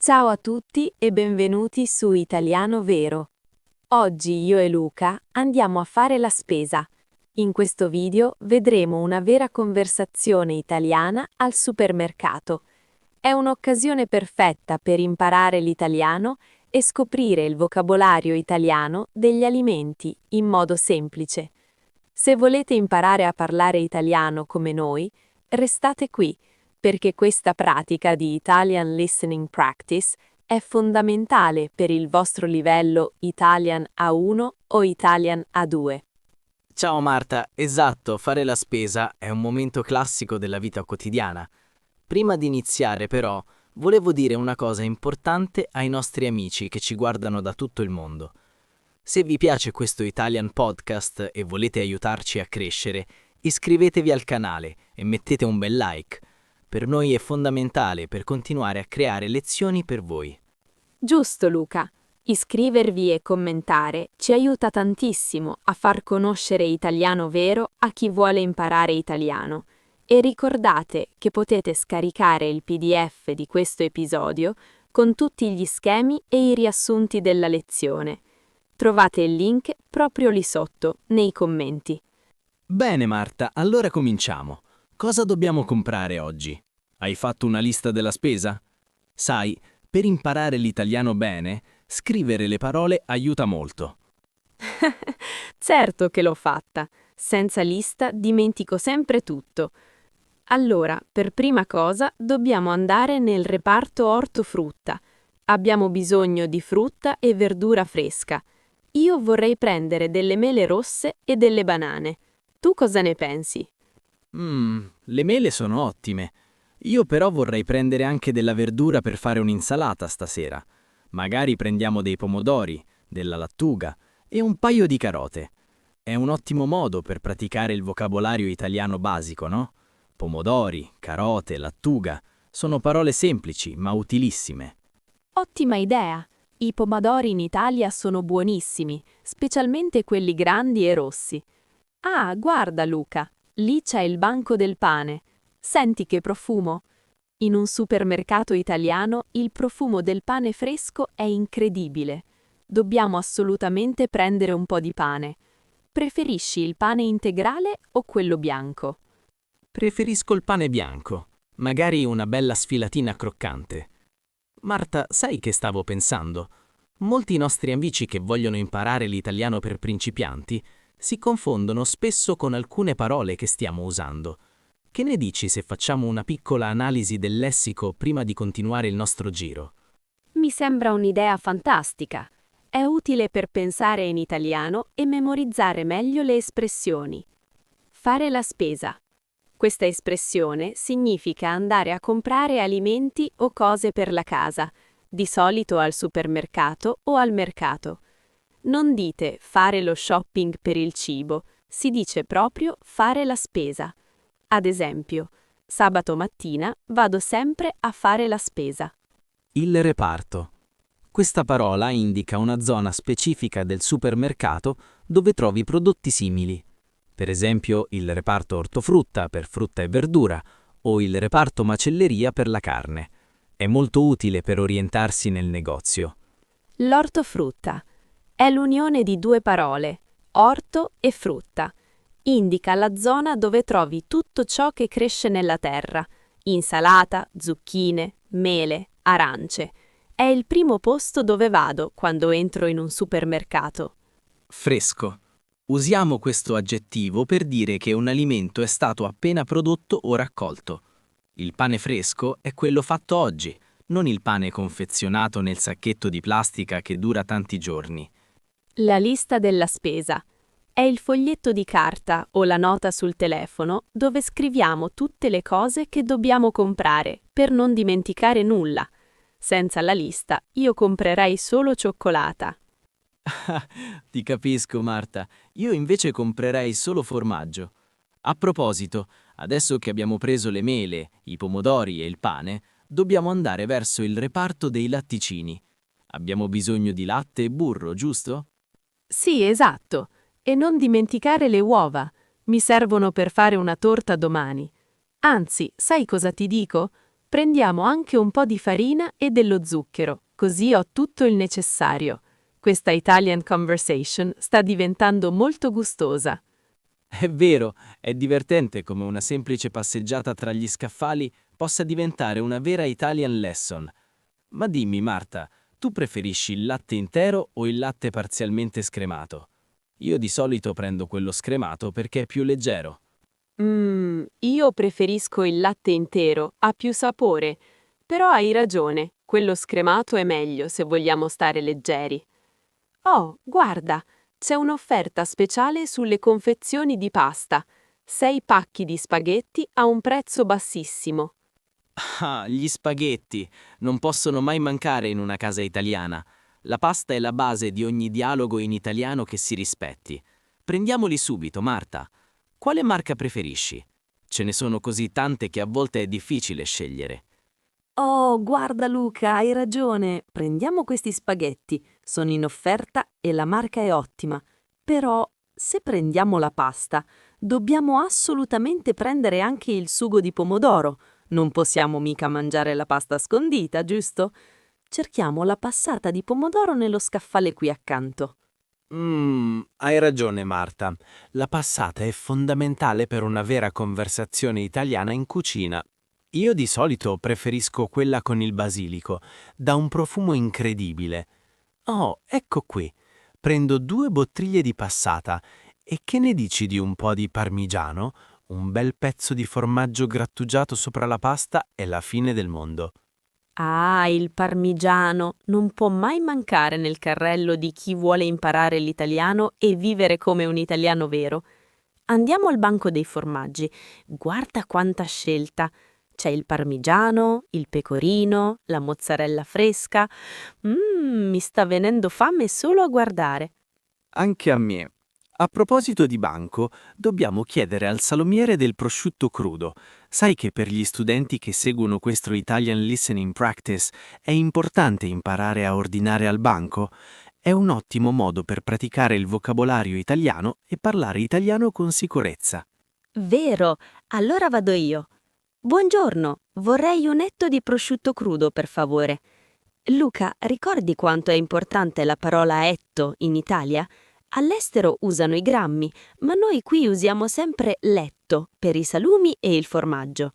Ciao a tutti e benvenuti su Italiano Vero. Oggi io e Luca andiamo a fare la spesa. In questo video vedremo una vera conversazione italiana al supermercato. È un'occasione perfetta per imparare l'italiano e scoprire il vocabolario italiano degli alimenti in modo semplice. Se volete imparare a parlare italiano come noi, restate qui, perché questa pratica di Italian Listening Practice è fondamentale per il vostro livello Italian A1 o Italian A2. Ciao Marta, esatto, fare la spesa è un momento classico della vita quotidiana. Prima di iniziare però, volevo dire una cosa importante ai nostri amici che ci guardano da tutto il mondo. Se vi piace questo Italian Podcast e volete aiutarci a crescere, iscrivetevi al canale e mettete un bel like. Per noi è fondamentale per continuare a creare lezioni per voi. Giusto, Luca. Iscrivervi e commentare ci aiuta tantissimo a far conoscere Italiano Vero a chi vuole imparare italiano. E ricordate che potete scaricare il PDF di questo episodio con tutti gli schemi e i riassunti della lezione. Trovate il link proprio lì sotto, nei commenti. Bene Marta, allora cominciamo. Cosa dobbiamo comprare oggi? Hai fatto una lista della spesa? Sai, per imparare l'italiano bene, scrivere le parole aiuta molto. Certo che l'ho fatta. Senza lista dimentico sempre tutto. Allora, per prima cosa, dobbiamo andare nel reparto ortofrutta. Abbiamo bisogno di frutta e verdura fresca. Io vorrei prendere delle mele rosse e delle banane. Tu cosa ne pensi? Le mele sono ottime. Io però vorrei prendere anche della verdura per fare un'insalata stasera. Magari prendiamo dei pomodori, della lattuga e un paio di carote. È un ottimo modo per praticare il vocabolario italiano basico, no? Pomodori, carote, lattuga sono parole semplici ma utilissime. Ottima idea! I pomodori in Italia sono buonissimi, specialmente quelli grandi e rossi. Ah, guarda Luca, lì c'è il banco del pane. Senti che profumo! In un supermercato italiano il profumo del pane fresco è incredibile. Dobbiamo assolutamente prendere un po' di pane. Preferisci il pane integrale o quello bianco? Preferisco il pane bianco, magari una bella sfilatina croccante. Marta, sai che stavo pensando? Molti nostri amici che vogliono imparare l'italiano per principianti si confondono spesso con alcune parole che stiamo usando. Che ne dici se facciamo una piccola analisi del lessico prima di continuare il nostro giro? Mi sembra un'idea fantastica. È utile per pensare in italiano e memorizzare meglio le espressioni. Fare la spesa. Questa espressione significa andare a comprare alimenti o cose per la casa, di solito al supermercato o al mercato. Non dite fare lo shopping per il cibo, si dice proprio fare la spesa. Ad esempio, sabato mattina vado sempre a fare la spesa. Il reparto. Questa parola indica una zona specifica del supermercato dove trovi prodotti simili. Per esempio il reparto ortofrutta per frutta e verdura o il reparto macelleria per la carne. È molto utile per orientarsi nel negozio. L'ortofrutta è l'unione di due parole, orto e frutta. Indica la zona dove trovi tutto ciò che cresce nella terra, insalata, zucchine, mele, arance. È il primo posto dove vado quando entro in un supermercato. Fresco. Usiamo questo aggettivo per dire che un alimento è stato appena prodotto o raccolto. Il pane fresco è quello fatto oggi, non il pane confezionato nel sacchetto di plastica che dura tanti giorni. La lista della spesa è il foglietto di carta o la nota sul telefono dove scriviamo tutte le cose che dobbiamo comprare per non dimenticare nulla. Senza la lista io comprerei solo cioccolata. Ti capisco, Marta. Io invece comprerei solo formaggio. A proposito, adesso che abbiamo preso le mele, i pomodori e il pane, dobbiamo andare verso il reparto dei latticini. Abbiamo bisogno di latte e burro, giusto? Sì, esatto. E non dimenticare le uova. Mi servono per fare una torta domani. Anzi, sai cosa ti dico? Prendiamo anche un po' di farina e dello zucchero, così ho tutto il necessario. Questa Italian conversation sta diventando molto gustosa. È vero, è divertente come una semplice passeggiata tra gli scaffali possa diventare una vera Italian lesson. Ma dimmi, Marta, tu preferisci il latte intero o il latte parzialmente scremato? Io di solito prendo quello scremato perché è più leggero. Io preferisco il latte intero, ha più sapore. Però hai ragione, quello scremato è meglio se vogliamo stare leggeri. Oh, guarda, c'è un'offerta speciale sulle confezioni di pasta. 6 pacchi di spaghetti a un prezzo bassissimo. Ah, gli spaghetti non possono mai mancare in una casa italiana. La pasta è la base di ogni dialogo in italiano che si rispetti. Prendiamoli subito, Marta. Quale marca preferisci? Ce ne sono così tante che a volte è difficile scegliere. Oh, guarda Luca, hai ragione. Prendiamo questi spaghetti. Sono in offerta e la marca è ottima. Però, se prendiamo la pasta, dobbiamo assolutamente prendere anche il sugo di pomodoro. Non possiamo mica mangiare la pasta scondita, giusto? Cerchiamo la passata di pomodoro nello scaffale qui accanto. Hai ragione, Marta. La passata è fondamentale per una vera conversazione italiana in cucina. Io di solito preferisco quella con il basilico, dà un profumo incredibile. Oh, ecco qui. Prendo 2 bottiglie di passata. E che ne dici di un po' di parmigiano? Un bel pezzo di formaggio grattugiato sopra la pasta è la fine del mondo. Ah, il parmigiano non può mai mancare nel carrello di chi vuole imparare l'italiano e vivere come un italiano vero. Andiamo al banco dei formaggi. Guarda quanta scelta. C'è il parmigiano, il pecorino, la mozzarella fresca. Mi sta venendo fame solo a guardare. Anche a me. A proposito di banco, dobbiamo chiedere al salumiere del prosciutto crudo. Sai che per gli studenti che seguono questo Italian Listening Practice è importante imparare a ordinare al banco? È un ottimo modo per praticare il vocabolario italiano e parlare italiano con sicurezza. Vero, allora vado io. Buongiorno, vorrei un etto di prosciutto crudo, per favore. Luca, ricordi quanto è importante la parola etto in Italia? All'estero usano i grammi, ma noi qui usiamo sempre letto per i salumi e il formaggio.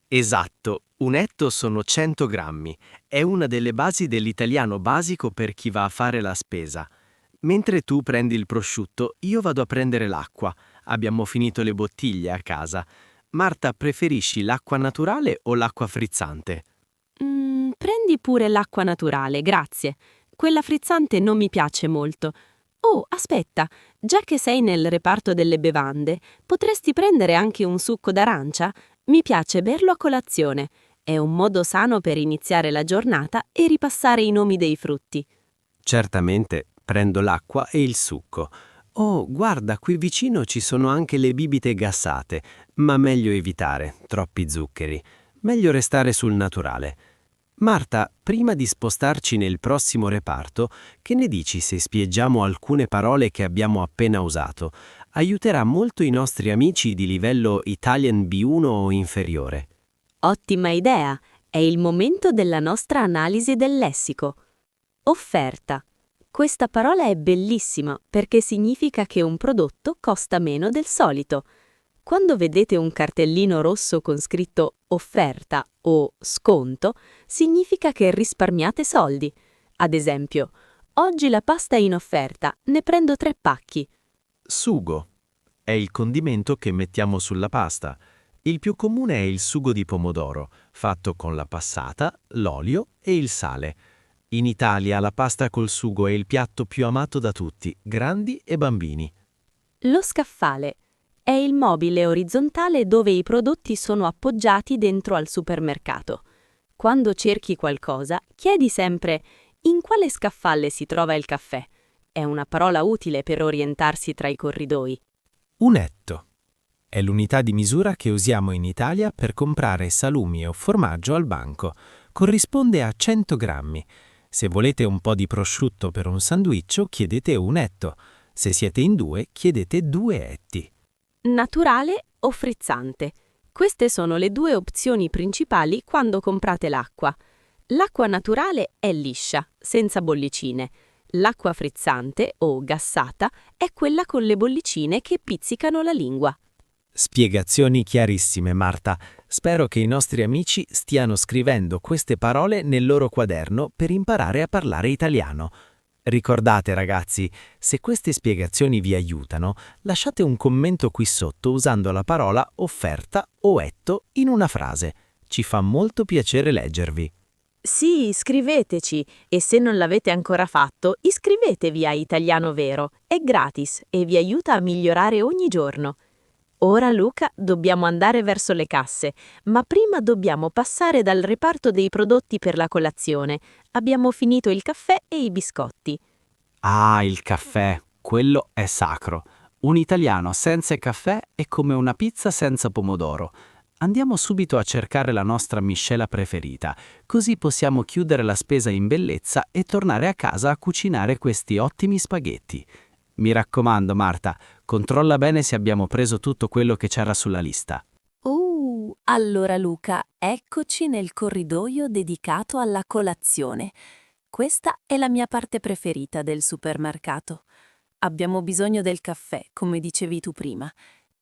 Esatto, un etto sono 100 grammi. È una delle basi dell'italiano basico per chi va a fare la spesa. Mentre tu prendi il prosciutto, io vado a prendere l'acqua. Abbiamo finito le bottiglie a casa. Marta, preferisci l'acqua naturale o l'acqua frizzante? Prendi pure l'acqua naturale, grazie. Quella frizzante non mi piace molto. Oh, aspetta, già che sei nel reparto delle bevande, potresti prendere anche un succo d'arancia? Mi piace berlo a colazione. È un modo sano per iniziare la giornata e ripassare i nomi dei frutti. Certamente, prendo l'acqua e il succo. Oh, guarda, qui vicino ci sono anche le bibite gassate, ma meglio evitare, troppi zuccheri. Meglio restare sul naturale. Marta, prima di spostarci nel prossimo reparto, che ne dici se spieggiamo alcune parole che abbiamo appena usato? Aiuterà molto i nostri amici di livello Italian B1 o inferiore. Ottima idea! È il momento della nostra analisi del lessico. Offerta. Questa parola è bellissima perché significa che un prodotto costa meno del solito. Quando vedete un cartellino rosso con scritto offerta o sconto, significa che risparmiate soldi. Ad esempio, oggi la pasta è in offerta, ne prendo 3 pacchi. Sugo. È il condimento che mettiamo sulla pasta. Il più comune è il sugo di pomodoro, fatto con la passata, l'olio e il sale. In Italia la pasta col sugo è il piatto più amato da tutti, grandi e bambini. Lo scaffale. È il mobile orizzontale dove i prodotti sono appoggiati dentro al supermercato. Quando cerchi qualcosa, chiedi sempre in quale scaffale si trova il caffè. È una parola utile per orientarsi tra i corridoi. Un etto. È l'unità di misura che usiamo in Italia per comprare salumi o formaggio al banco. Corrisponde a 100 grammi. Se volete un po' di prosciutto per un sandwich, chiedete un etto. Se siete in 2, chiedete 2 etti. Naturale o frizzante. Queste sono le due opzioni principali quando comprate l'acqua. L'acqua naturale è liscia, senza bollicine. L'acqua frizzante o gassata è quella con le bollicine che pizzicano la lingua. Spiegazioni chiarissime, Marta. Spero che i nostri amici stiano scrivendo queste parole nel loro quaderno per imparare a parlare italiano. Ricordate, ragazzi, se queste spiegazioni vi aiutano, lasciate un commento qui sotto usando la parola offerta o etto in una frase. Ci fa molto piacere leggervi. Sì, scriveteci e se non l'avete ancora fatto, iscrivetevi a Italiano Vero. È gratis e vi aiuta a migliorare ogni giorno. Ora, Luca, dobbiamo andare verso le casse, ma prima dobbiamo passare dal reparto dei prodotti per la colazione. Abbiamo finito il caffè e i biscotti. Ah, il caffè, quello è sacro. Un italiano senza caffè è come una pizza senza pomodoro. Andiamo subito a cercare la nostra miscela preferita, così possiamo chiudere la spesa in bellezza e tornare a casa a cucinare questi ottimi spaghetti. Mi raccomando, Marta, controlla bene se abbiamo preso tutto quello che c'era sulla lista. Allora Luca, eccoci nel corridoio dedicato alla colazione. Questa è la mia parte preferita del supermercato. Abbiamo bisogno del caffè, come dicevi tu prima.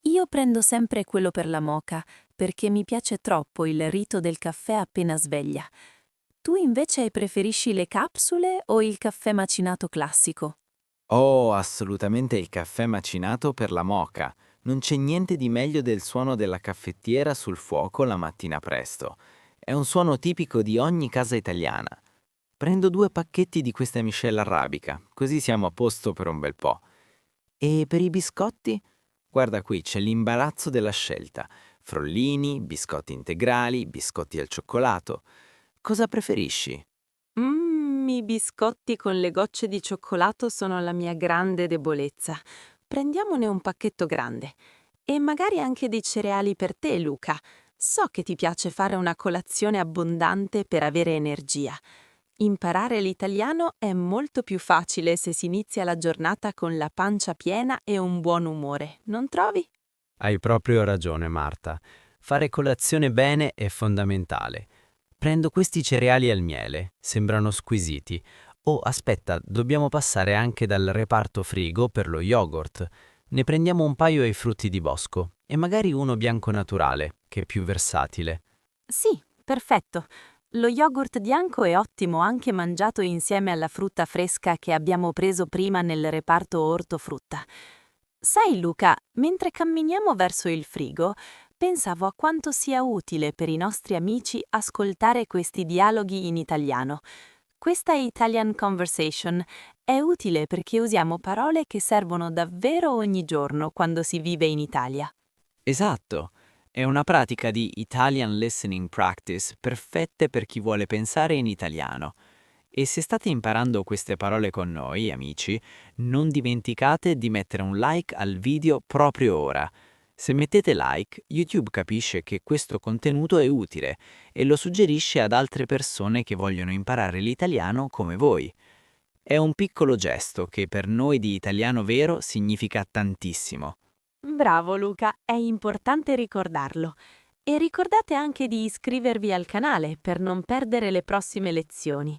Io prendo sempre quello per la moka, perché mi piace troppo il rito del caffè appena sveglia. Tu invece preferisci le capsule o il caffè macinato classico? Oh, assolutamente il caffè macinato per la moka. Non c'è niente di meglio del suono della caffettiera sul fuoco la mattina presto. È un suono tipico di ogni casa italiana. Prendo 2 pacchetti di questa miscela arabica, così siamo a posto per un bel po'. E per i biscotti? Guarda qui, c'è l'imbarazzo della scelta. Frollini, biscotti integrali, biscotti al cioccolato. Cosa preferisci? I biscotti con le gocce di cioccolato sono la mia grande debolezza. Prendiamone un pacchetto grande. E magari anche dei cereali per te, Luca. So che ti piace fare una colazione abbondante per avere energia. Imparare l'italiano è molto più facile se si inizia la giornata con la pancia piena e un buon umore, non trovi? Hai proprio ragione, Marta. Fare colazione bene è fondamentale. Prendo questi cereali al miele, sembrano squisiti. Oh, aspetta, dobbiamo passare anche dal reparto frigo per lo yogurt. Ne prendiamo un paio ai frutti di bosco e magari uno bianco naturale, che è più versatile. Sì, perfetto. Lo yogurt bianco è ottimo anche mangiato insieme alla frutta fresca che abbiamo preso prima nel reparto ortofrutta. Sai, Luca, mentre camminiamo verso il frigo, pensavo a quanto sia utile per i nostri amici ascoltare questi dialoghi in italiano. Questa Italian Conversation è utile perché usiamo parole che servono davvero ogni giorno quando si vive in Italia. Esatto, è una pratica di Italian Listening Practice perfette per chi vuole pensare in italiano. E se state imparando queste parole con noi, amici, non dimenticate di mettere un like al video proprio ora. Se mettete like, YouTube capisce che questo contenuto è utile e lo suggerisce ad altre persone che vogliono imparare l'italiano come voi. È un piccolo gesto che per noi di Italiano Vero significa tantissimo. Bravo Luca, è importante ricordarlo. E ricordate anche di iscrivervi al canale per non perdere le prossime lezioni.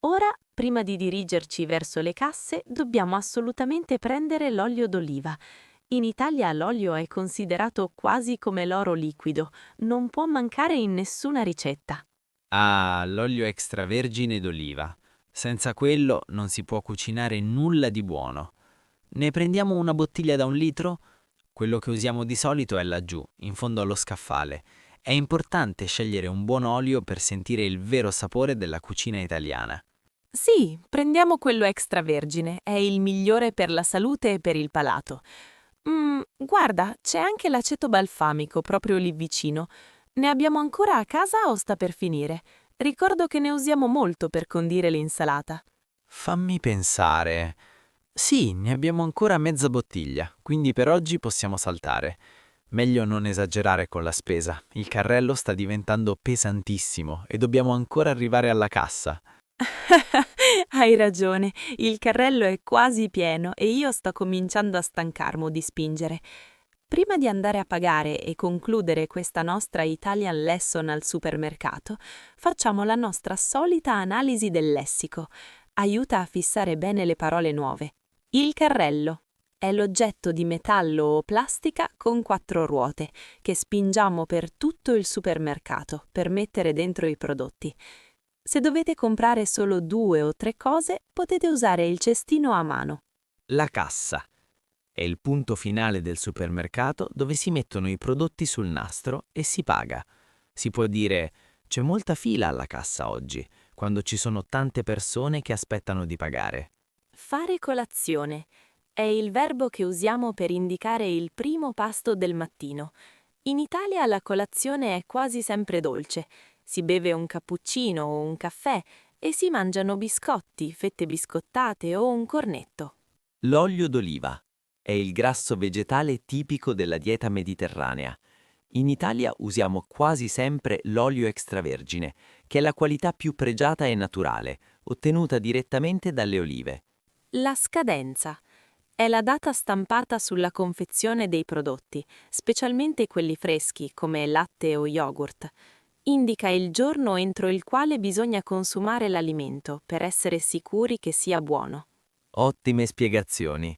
Ora, prima di dirigerci verso le casse, dobbiamo assolutamente prendere l'olio d'oliva. In Italia l'olio è considerato quasi come l'oro liquido, non può mancare in nessuna ricetta. Ah, l'olio extravergine d'oliva. Senza quello non si può cucinare nulla di buono. Ne prendiamo una bottiglia da 1 litro? Quello che usiamo di solito è laggiù, in fondo allo scaffale. È importante scegliere un buon olio per sentire il vero sapore della cucina italiana. Sì, prendiamo quello extravergine, è il migliore per la salute e per il palato. Guarda, c'è anche l'aceto balsamico proprio lì vicino. Ne abbiamo ancora a casa o sta per finire? Ricordo che ne usiamo molto per condire l'insalata. Fammi pensare. Sì, ne abbiamo ancora mezza bottiglia, quindi per oggi possiamo saltare. Meglio non esagerare con la spesa. Il carrello sta diventando pesantissimo e dobbiamo ancora arrivare alla cassa. Hai ragione, il carrello è quasi pieno e io sto cominciando a stancarmi di spingere. Prima di andare a pagare e concludere questa nostra Italian Lesson al supermercato, facciamo la nostra solita analisi del lessico. Aiuta a fissare bene le parole nuove. Il carrello è l'oggetto di metallo o plastica con 4 ruote che spingiamo per tutto il supermercato per mettere dentro i prodotti. Se dovete comprare solo 2 o 3 cose, potete usare il cestino a mano. La cassa è il punto finale del supermercato dove si mettono i prodotti sul nastro e si paga. Si può dire: c'è molta fila alla cassa oggi, quando ci sono tante persone che aspettano di pagare. Fare colazione è il verbo che usiamo per indicare il primo pasto del mattino. In Italia la colazione è quasi sempre dolce. Si beve un cappuccino o un caffè e si mangiano biscotti, fette biscottate o un cornetto. L'olio d'oliva è il grasso vegetale tipico della dieta mediterranea. In Italia usiamo quasi sempre l'olio extravergine, che è la qualità più pregiata e naturale, ottenuta direttamente dalle olive. La scadenza è la data stampata sulla confezione dei prodotti, specialmente quelli freschi come latte o yogurt. Indica il giorno entro il quale bisogna consumare l'alimento per essere sicuri che sia buono. Ottime spiegazioni.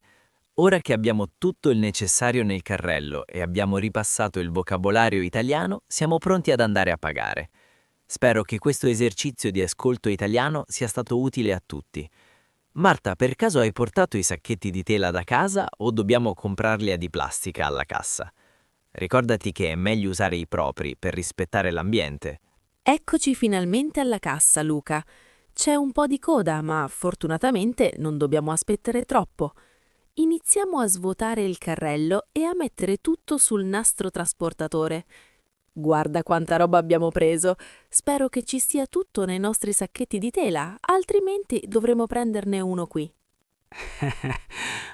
Ora che abbiamo tutto il necessario nel carrello e abbiamo ripassato il vocabolario italiano, siamo pronti ad andare a pagare. Spero che questo esercizio di ascolto italiano sia stato utile a tutti. Marta, per caso hai portato i sacchetti di tela da casa o dobbiamo comprarli a di plastica alla cassa? Ricordati che è meglio usare i propri per rispettare l'ambiente. Eccoci finalmente alla cassa, Luca. C'è un po' di coda, ma fortunatamente non dobbiamo aspettare troppo. Iniziamo a svuotare il carrello e a mettere tutto sul nastro trasportatore. Guarda quanta roba abbiamo preso. Spero che ci sia tutto nei nostri sacchetti di tela, altrimenti dovremo prenderne uno qui.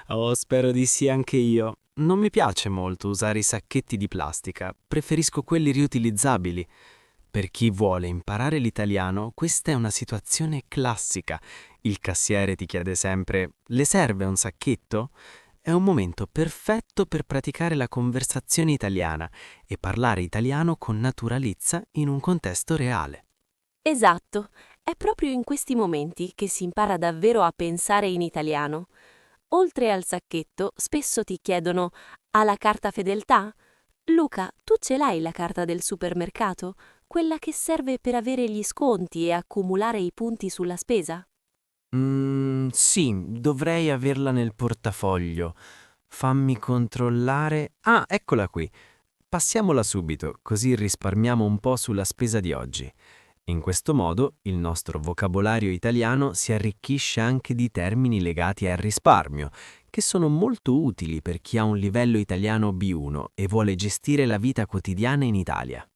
Oh, spero di sì anche io. Non mi piace molto usare i sacchetti di plastica, preferisco quelli riutilizzabili. Per chi vuole imparare l'italiano, questa è una situazione classica. Il cassiere ti chiede sempre: "Le serve un sacchetto?" È un momento perfetto per praticare la conversazione italiana e parlare italiano con naturalezza in un contesto reale. Esatto, è proprio in questi momenti che si impara davvero a pensare in italiano. Oltre al sacchetto, spesso ti chiedono: "Ha la carta fedeltà?" Luca, tu ce l'hai la carta del supermercato? Quella che serve per avere gli sconti e accumulare i punti sulla spesa? Sì, dovrei averla nel portafoglio. Fammi controllare. Ah, eccola qui. Passiamola subito, così risparmiamo un po' sulla spesa di oggi. In questo modo il nostro vocabolario italiano si arricchisce anche di termini legati al risparmio, che sono molto utili per chi ha un livello italiano B1 e vuole gestire la vita quotidiana in Italia.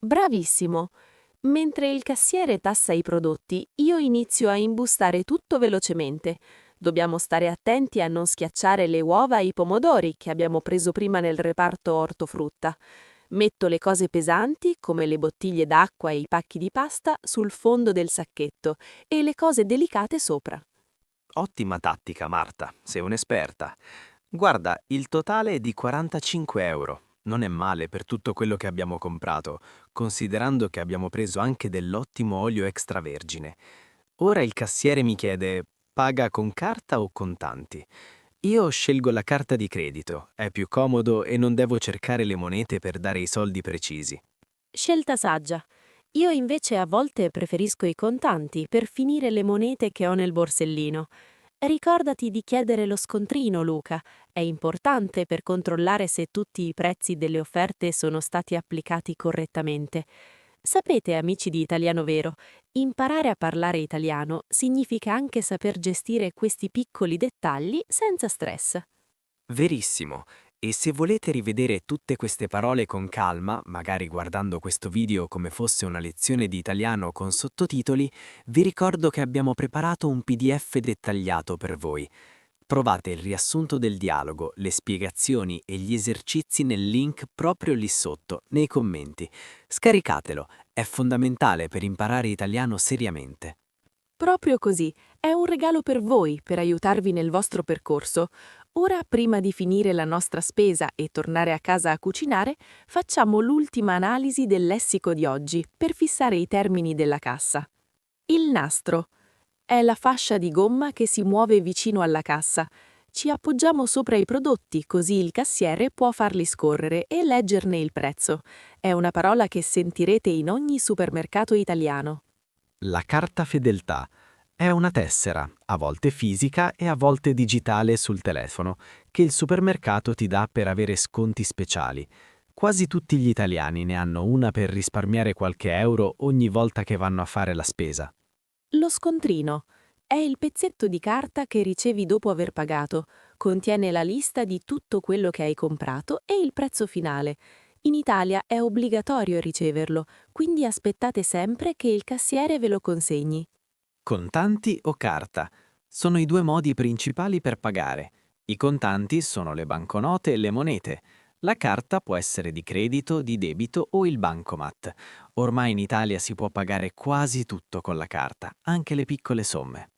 Bravissimo! Mentre il cassiere tassa i prodotti, io inizio a imbustare tutto velocemente. Dobbiamo stare attenti a non schiacciare le uova e i pomodori che abbiamo preso prima nel reparto ortofrutta. Metto le cose pesanti, come le bottiglie d'acqua e i pacchi di pasta, sul fondo del sacchetto e le cose delicate sopra. Ottima tattica, Marta, sei un'esperta. Guarda, il totale è di 45 euro. Non è male per tutto quello che abbiamo comprato, considerando che abbiamo preso anche dell'ottimo olio extravergine. Ora il cassiere mi chiede: paga con carta o contanti? Io scelgo la carta di credito, è più comodo e non devo cercare le monete per dare i soldi precisi. Scelta saggia. Io invece a volte preferisco i contanti per finire le monete che ho nel borsellino. Ricordati di chiedere lo scontrino, Luca. È importante per controllare se tutti i prezzi delle offerte sono stati applicati correttamente. Sapete, amici di Italiano Vero, imparare a parlare italiano significa anche saper gestire questi piccoli dettagli senza stress. Verissimo. E se volete rivedere tutte queste parole con calma, magari guardando questo video come fosse una lezione di italiano con sottotitoli, vi ricordo che abbiamo preparato un PDF dettagliato per voi. Trovate il riassunto del dialogo, le spiegazioni e gli esercizi nel link proprio lì sotto, nei commenti. Scaricatelo, è fondamentale per imparare italiano seriamente. Proprio così, è un regalo per voi, per aiutarvi nel vostro percorso. Ora, prima di finire la nostra spesa e tornare a casa a cucinare, facciamo l'ultima analisi del lessico di oggi per fissare i termini della cassa. Il nastro è la fascia di gomma che si muove vicino alla cassa. Ci appoggiamo sopra i prodotti, così il cassiere può farli scorrere e leggerne il prezzo. È una parola che sentirete in ogni supermercato italiano. La carta fedeltà è una tessera, a volte fisica e a volte digitale sul telefono, che il supermercato ti dà per avere sconti speciali. Quasi tutti gli italiani ne hanno una per risparmiare qualche euro ogni volta che vanno a fare la spesa. Lo scontrino è il pezzetto di carta che ricevi dopo aver pagato. Contiene la lista di tutto quello che hai comprato e il prezzo finale. In Italia è obbligatorio riceverlo, quindi aspettate sempre che il cassiere ve lo consegni. Contanti o carta? Sono i due modi principali per pagare. I contanti sono le banconote e le monete. La carta può essere di credito, di debito o il bancomat. Ormai in Italia si può pagare quasi tutto con la carta, anche le piccole somme.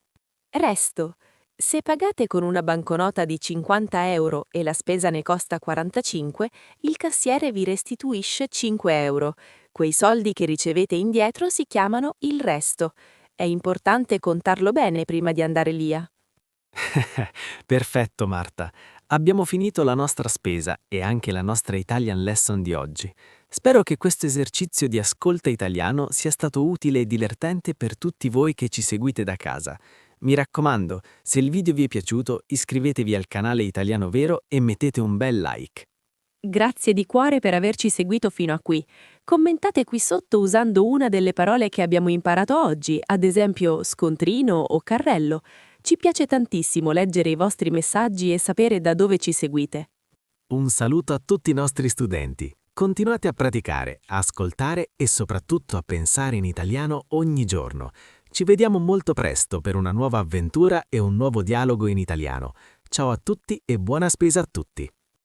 Resto. Se pagate con una banconota di 50 euro e la spesa ne costa 45, il cassiere vi restituisce 5 euro. Quei soldi che ricevete indietro si chiamano il resto. È importante contarlo bene prima di andare via. Perfetto Marta, abbiamo finito la nostra spesa e anche la nostra Italian Lesson di oggi. Spero che questo esercizio di ascolta italiano sia stato utile e divertente per tutti voi che ci seguite da casa. Mi raccomando, se il video vi è piaciuto, iscrivetevi al canale Italiano Vero e mettete un bel like. Grazie di cuore per averci seguito fino a qui. Commentate qui sotto usando una delle parole che abbiamo imparato oggi, ad esempio scontrino o carrello. Ci piace tantissimo leggere i vostri messaggi e sapere da dove ci seguite. Un saluto a tutti i nostri studenti. Continuate a praticare, a ascoltare e soprattutto a pensare in italiano ogni giorno. Ci vediamo molto presto per una nuova avventura e un nuovo dialogo in italiano. Ciao a tutti e buona spesa a tutti!